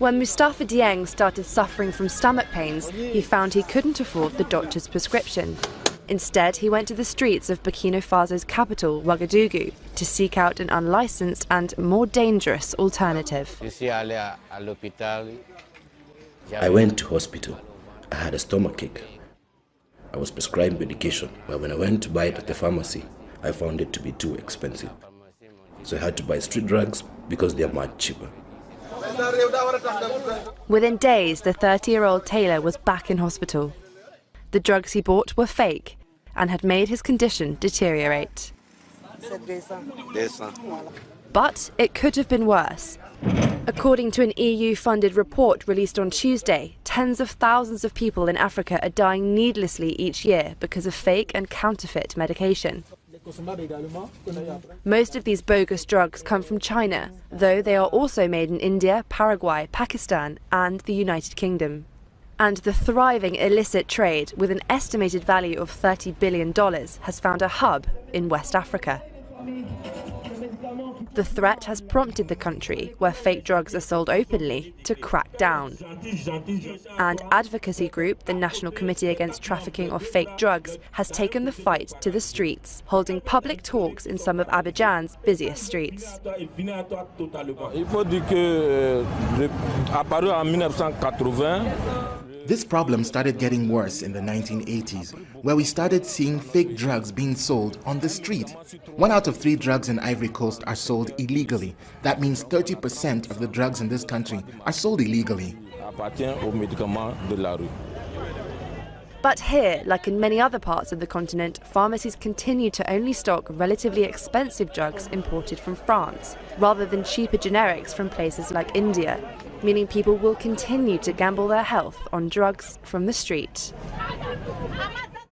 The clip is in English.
When Mustafa Dieng started suffering from stomach pains, he found he couldn't afford the doctor's prescription. Instead, he went to the streets of Burkina Faso's capital, Ouagadougou, to seek out an unlicensed and more dangerous alternative. I went to hospital. I had a stomachache. I was prescribed medication, but when I went to buy it at the pharmacy, I found it to be too expensive. So I had to buy street drugs because they are much cheaper. Within days, the 30-year-old tailor was back in hospital. The drugs he bought were fake and had made his condition deteriorate. But it could have been worse. According to an EU-funded report released on Tuesday, tens of thousands of people in Africa are dying needlessly each year because of fake and counterfeit medication. Most of these bogus drugs come from China, though they are also made in India, Paraguay, Pakistan and the United Kingdom. And the thriving illicit trade, with an estimated value of $30 billion, has found a hub in West Africa. The threat has prompted the country, where fake drugs are sold openly, to crack down. And advocacy group, the National Committee Against Trafficking of Fake Drugs, has taken the fight to the streets, holding public talks in some of Abidjan's busiest streets. This problem started getting worse in the 1980s, where we started seeing fake drugs being sold on the street. 1 out of 3 drugs in Ivory Coast are sold illegally. That means 30% of the drugs in this country are sold illegally. But here, like in many other parts of the continent, pharmacies continue to only stock relatively expensive drugs imported from France, rather than cheaper generics from places like India, meaning people will continue to gamble their health on drugs from the street.